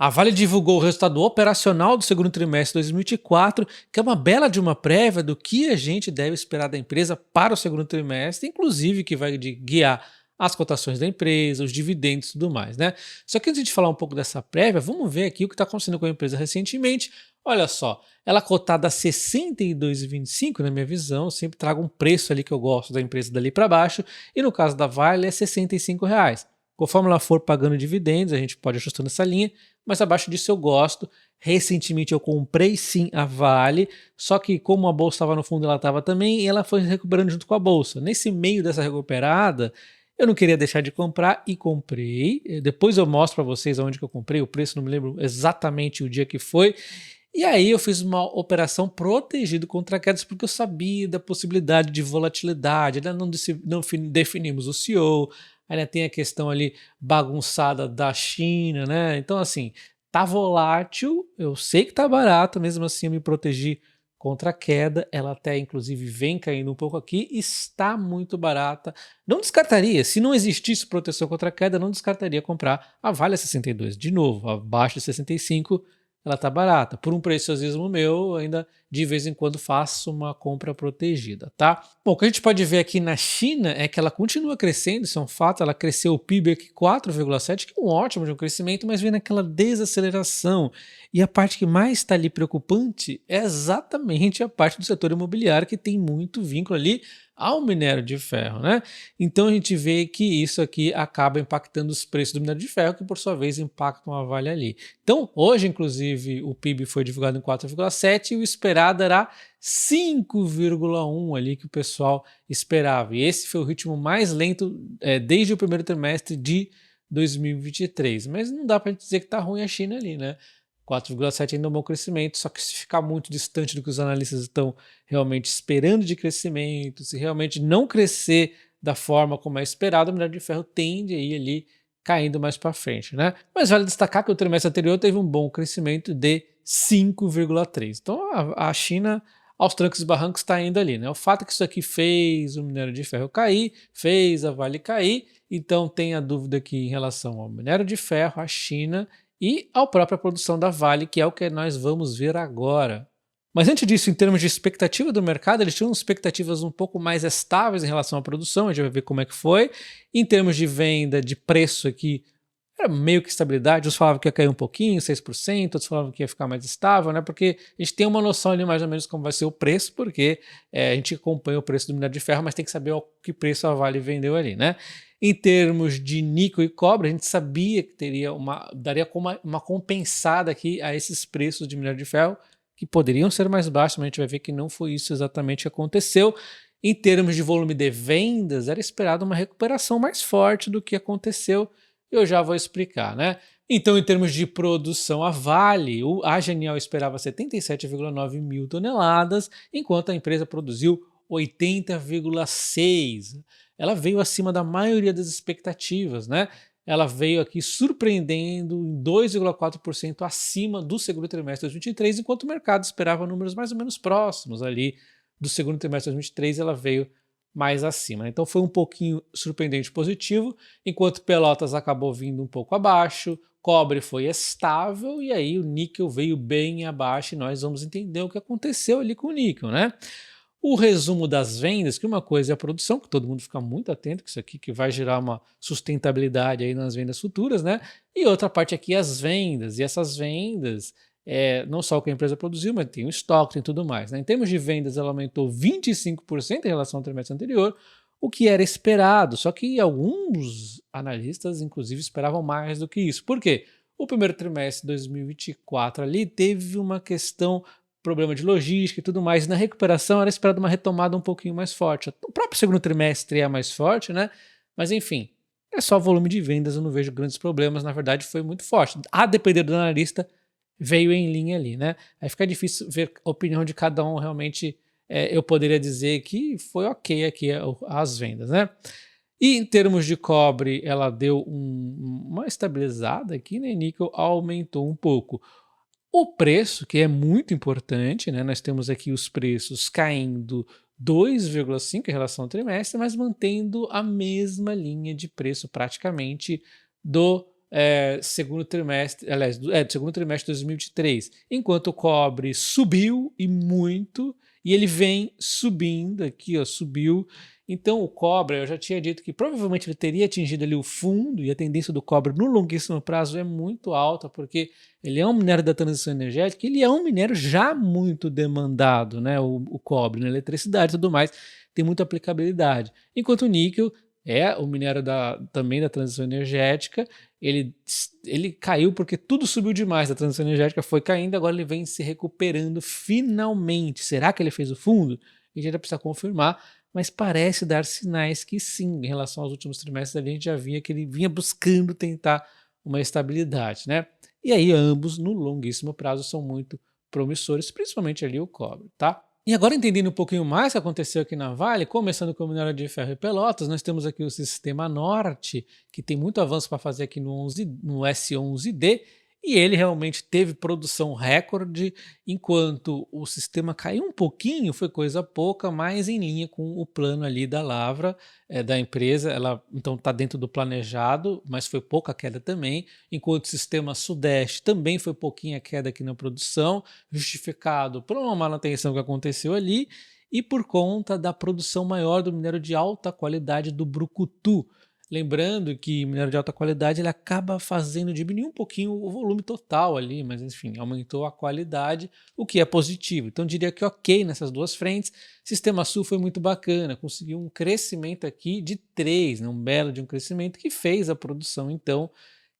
A Vale divulgou o resultado operacional do segundo trimestre de 2024, que é uma bela de uma prévia do que a gente deve esperar da empresa para o segundo trimestre, inclusive que vai guiar as cotações da empresa, os dividendos e tudo mais, né? Só que antes de falar um pouco dessa prévia, vamos ver aqui o que está acontecendo com a empresa recentemente. Olha só, ela cotada a 62,25, na minha visão, eu sempre trago um preço ali que eu gosto da empresa dali para baixo, e no caso da Vale é R$ 65. Conforme ela for pagando dividendos, a gente pode ajustando essa linha, mas abaixo disso eu gosto. Recentemente eu comprei sim a Vale, só que como a bolsa estava no fundo, ela estava também, e ela foi recuperando junto com a bolsa. Nesse meio dessa recuperada, eu não queria deixar de comprar e comprei. Depois eu mostro para vocês aonde que eu comprei, o preço não me lembro exatamente o dia que foi. E aí eu fiz uma operação protegida contra quedas porque eu sabia da possibilidade de volatilidade, ainda não definimos o CEO, ainda tem a questão ali bagunçada da China, né? Então assim, tá volátil, eu sei que tá barato, mesmo assim eu me protegi contra a queda, ela até inclusive vem caindo um pouco aqui, está muito barata. Não descartaria, se não existisse proteção contra a queda, não descartaria comprar a Vale 62, de novo, abaixo de 65, ela tá barata. Por um preciosismo meu, ainda de vez em quando faço uma compra protegida, tá? Bom, o que a gente pode ver aqui na China é que ela continua crescendo, isso é um fato, ela cresceu o PIB aqui 4,7, que é um ótimo de um crescimento, mas vem naquela desaceleração. E a parte que mais está ali preocupante é exatamente a parte do setor imobiliário, que tem muito vínculo ali ao minério de ferro, né? Então a gente vê que isso aqui acaba impactando os preços do minério de ferro, que por sua vez impactam a Vale ali. Então, hoje, inclusive, o PIB foi divulgado em 4,7 e o esperado era 5,1 ali que o pessoal esperava. E esse foi o ritmo mais lento desde o primeiro trimestre de 2023. Mas não dá para dizer que está ruim a China ali, né? 4,7 ainda é um bom crescimento, só que se ficar muito distante do que os analistas estão realmente esperando de crescimento, se realmente não crescer da forma como é esperado, o minério de ferro tende a ir ali caindo mais para frente, né? Mas vale destacar que o trimestre anterior teve um bom crescimento de 5,3. Então a China, aos trancos e barrancos, está indo ali, né? O fato é que isso aqui fez o minério de ferro cair, fez a Vale cair, então tem a dúvida aqui em relação ao minério de ferro, a China e à própria produção da Vale, que é o que nós vamos ver agora. Mas antes disso, em termos de expectativa do mercado, eles tinham expectativas um pouco mais estáveis em relação à produção, a gente vai ver como é que foi. Em termos de venda, de preço aqui, era meio que estabilidade, uns falavam que ia cair um pouquinho, 6%, outros falavam que ia ficar mais estável, né? Porque a gente tem uma noção ali mais ou menos como vai ser o preço, porque a gente acompanha o preço do minério de ferro, mas tem que saber ao que preço a Vale vendeu ali, né? Em termos de níquel e cobre, a gente sabia que daria uma compensada aqui a esses preços de minério de ferro, que poderiam ser mais baixos, mas a gente vai ver que não foi isso exatamente que aconteceu. Em termos de volume de vendas, era esperado uma recuperação mais forte do que aconteceu, eu já vou explicar, né? Então, em termos de produção, a Vale, a Genial esperava 77,9 mil toneladas, enquanto a empresa produziu 80,6. Ela veio acima da maioria das expectativas, né? Ela veio aqui surpreendendo em 2,4% acima do segundo trimestre de 2023, enquanto o mercado esperava números mais ou menos próximos ali do segundo trimestre de 2023, ela veio mais acima. Então foi um pouquinho surpreendente positivo, enquanto Pelotas acabou vindo um pouco abaixo, cobre foi estável e aí o níquel veio bem abaixo e nós vamos entender o que aconteceu ali com o níquel, né? O resumo das vendas, que uma coisa é a produção, que todo mundo fica muito atento, que isso aqui que vai gerar uma sustentabilidade aí nas vendas futuras, né? E outra parte aqui é as vendas, e essas vendas, não só o que a empresa produziu, mas tem o estoque, tem tudo mais, né? Em termos de vendas, ela aumentou 25% em relação ao trimestre anterior, o que era esperado, só que alguns analistas, inclusive, esperavam mais do que isso. Por quê? O primeiro trimestre de 2024 ali teve uma questão problema de logística e tudo mais. Na recuperação era esperado uma retomada um pouquinho mais forte. O próprio segundo trimestre é mais forte, né? Mas enfim, é só volume de vendas, eu não vejo grandes problemas. Na verdade, foi muito forte. A depender do analista, veio em linha ali, né? Aí fica difícil ver a opinião de cada um. Realmente, eu poderia dizer que foi ok aqui as vendas, né? E em termos de cobre, ela deu uma estabilizada aqui, né? Níquel aumentou um pouco. O preço, que é muito importante, né? Nós temos aqui os preços caindo 2,5 em relação ao trimestre, mas mantendo a mesma linha de preço praticamente do segundo trimestre, aliás, do segundo trimestre de 2023, enquanto o cobre subiu e muito, e ele vem subindo aqui, ó, subiu. Então o cobre, eu já tinha dito que provavelmente ele teria atingido ali o fundo, e a tendência do cobre no longuíssimo prazo é muito alta, porque ele é um minério da transição energética, ele é um minério já muito demandado, né? O cobre, na eletricidade e tudo mais, tem muita aplicabilidade. Enquanto o níquel é o minério também da transição energética, ele, ele caiu porque tudo subiu demais, a transição energética foi caindo, agora ele vem se recuperando finalmente. Será que ele fez o fundo? A gente ainda precisa confirmar, mas parece dar sinais que sim, em relação aos últimos trimestres, a gente já via que ele vinha buscando tentar uma estabilidade, né? E aí ambos, no longuíssimo prazo, são muito promissores, principalmente ali o cobre, tá? E agora entendendo um pouquinho mais o que aconteceu aqui na Vale, começando com o minério de ferro e Pelotas, nós temos aqui o Sistema Norte, que tem muito avanço para fazer aqui no S11D, e ele realmente teve produção recorde, enquanto o sistema caiu um pouquinho, foi coisa pouca, mas em linha com o plano ali da Lavra, da empresa, ela então está dentro do planejado, mas foi pouca queda também, enquanto o Sistema Sudeste também foi pouquinha queda aqui na produção, justificado por uma manutenção que aconteceu ali e por conta da produção maior do minério de alta qualidade do brucutu. Lembrando que minério de alta qualidade ele acaba fazendo diminuir um pouquinho o volume total ali, mas enfim, aumentou a qualidade, o que é positivo. Então diria que ok nessas duas frentes. Sistema Sul foi muito bacana, conseguiu um crescimento aqui de 3, né, um belo de um crescimento que fez a produção então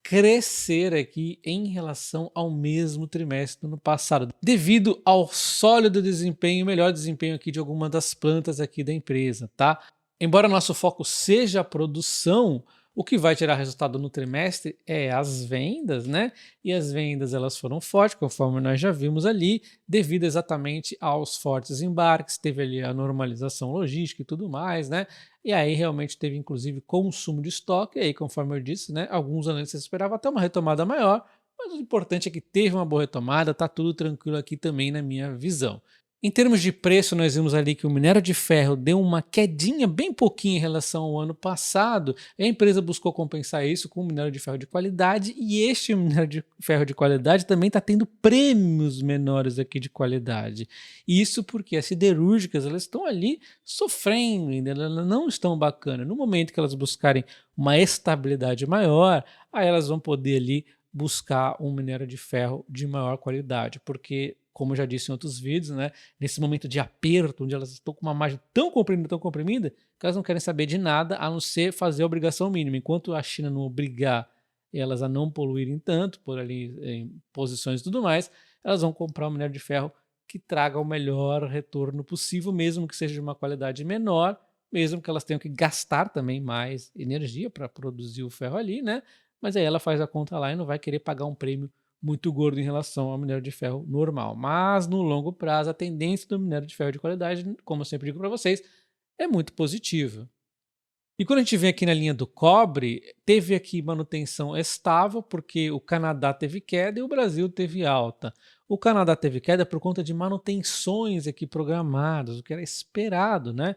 crescer aqui em relação ao mesmo trimestre do ano passado, devido ao sólido desempenho, melhor desempenho aqui de alguma das plantas aqui da empresa, tá? Embora nosso foco seja a produção, o que vai tirar resultado no trimestre é as vendas, né? E as vendas elas foram fortes, conforme nós já vimos ali, devido exatamente aos fortes embarques, teve ali a normalização logística e tudo mais, né? E aí realmente teve inclusive consumo de estoque, e aí conforme eu disse, né, alguns analistas esperavam até uma retomada maior, mas o importante é que teve uma boa retomada, tá tudo tranquilo aqui também na minha visão. Em termos de preço, nós vimos ali que o minério de ferro deu uma quedinha bem pouquinho em relação ao ano passado. A empresa buscou compensar isso com o minério de ferro de qualidade e este minério de ferro de qualidade também está tendo prêmios menores aqui de qualidade. Isso porque as siderúrgicas elas estão ali sofrendo ainda, elas não estão bacanas. No momento que elas buscarem uma estabilidade maior, aí elas vão poder ali buscar um minério de ferro de maior qualidade, porque como eu já disse em outros vídeos, né, nesse momento de aperto, onde elas estão com uma margem tão comprimida, que elas não querem saber de nada a não ser fazer a obrigação mínima. Enquanto a China não obrigar elas a não poluírem tanto, por ali em posições e tudo mais, elas vão comprar um minério de ferro que traga o melhor retorno possível, mesmo que seja de uma qualidade menor, mesmo que elas tenham que gastar também mais energia para produzir o ferro ali, né? Mas aí ela faz a conta lá e não vai querer pagar um prêmio muito gordo em relação ao minério de ferro normal. Mas no longo prazo, a tendência do minério de ferro de qualidade, como eu sempre digo para vocês, é muito positiva. E quando a gente vem aqui na linha do cobre, teve aqui manutenção estável, porque o Canadá teve queda e o Brasil teve alta. O Canadá teve queda por conta de manutenções aqui programadas, o que era esperado, né?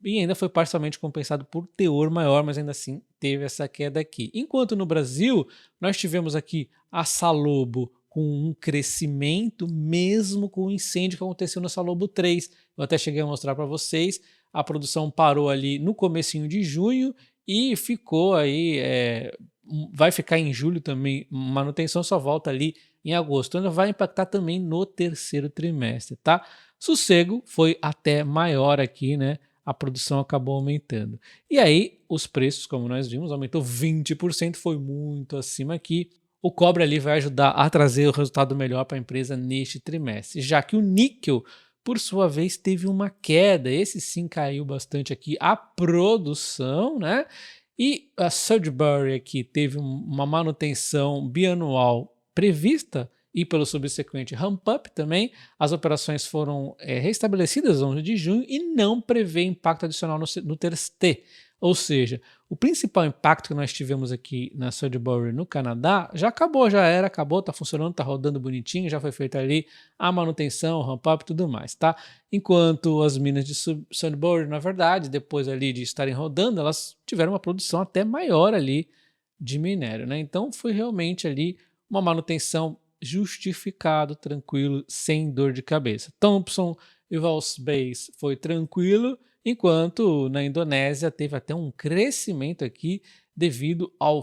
E ainda foi parcialmente compensado por teor maior, mas ainda assim teve essa queda aqui. Enquanto no Brasil, nós tivemos aqui a Salobo com um crescimento, mesmo com o incêndio que aconteceu na Salobo 3. Eu até cheguei a mostrar para vocês, a produção parou ali no comecinho de junho e ficou aí, vai ficar em julho também, manutenção só volta ali em agosto, então vai impactar também no terceiro trimestre, tá? Sossego foi até maior aqui, né? A produção acabou aumentando. E aí, os preços, como nós vimos, aumentou 20%, foi muito acima aqui. O cobre ali vai ajudar a trazer o resultado melhor para a empresa neste trimestre, já que o níquel, por sua vez, teve uma queda. Esse sim caiu bastante aqui a produção, né? E a Sudbury aqui teve uma manutenção bianual prevista e pelo subsequente ramp-up também, as operações foram restabelecidas no 11 de junho e não prevê impacto adicional no TST. Ou seja, o principal impacto que nós tivemos aqui na Sudbury no Canadá já acabou, já era, acabou, está funcionando, está rodando bonitinho, já foi feita ali a manutenção, ramp-up e tudo mais, tá? Enquanto as minas de Sudbury, na verdade, depois ali de estarem rodando, elas tiveram uma produção até maior ali de minério, né? Então foi realmente ali uma manutenção justificado, tranquilo, sem dor de cabeça. Thompson e Walvis Bay foi tranquilo, enquanto na Indonésia teve até um crescimento aqui devido ao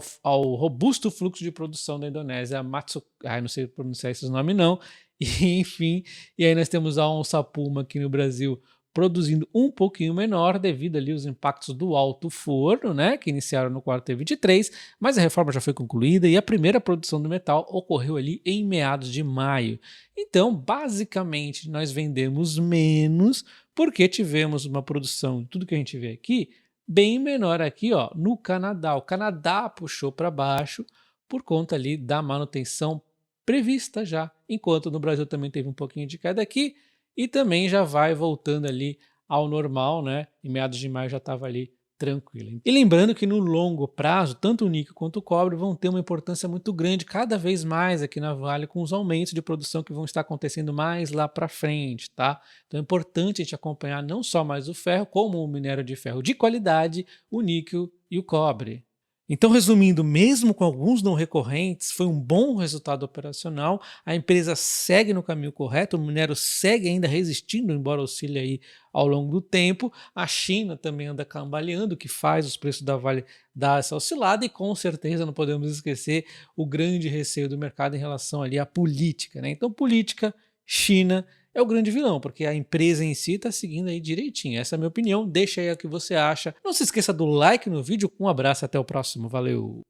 robusto fluxo de produção da Indonésia, não sei pronunciar esse nome não, e enfim, e aí nós temos a Onça Puma aqui no Brasil produzindo um pouquinho menor devido ali aos impactos do alto forno, né, que iniciaram no quarto T23, mas a reforma já foi concluída e a primeira produção do metal ocorreu ali em meados de maio. Então, basicamente, nós vendemos menos porque tivemos uma produção, tudo que a gente vê aqui, bem menor aqui, ó, no Canadá. O Canadá puxou para baixo por conta ali da manutenção prevista já, enquanto no Brasil também teve um pouquinho de queda aqui e também já vai voltando ali ao normal, né? Em meados de maio já estava ali tranquilo. E lembrando que no longo prazo, tanto o níquel quanto o cobre vão ter uma importância muito grande, cada vez mais aqui na Vale, com os aumentos de produção que vão estar acontecendo mais lá para frente, tá? Então é importante a gente acompanhar não só mais o ferro, como o minério de ferro de qualidade, o níquel e o cobre. Então, resumindo, mesmo com alguns não recorrentes, foi um bom resultado operacional, a empresa segue no caminho correto, o minério segue ainda resistindo, embora oscile aí ao longo do tempo, a China também anda cambaleando, o que faz os preços da Vale dar essa oscilada, e com certeza não podemos esquecer o grande receio do mercado em relação ali à política, né? Então, política, China é o grande vilão, porque a empresa em si está seguindo aí direitinho. Essa é a minha opinião, deixa aí o que você acha. Não se esqueça do like no vídeo, um abraço, até o próximo, valeu!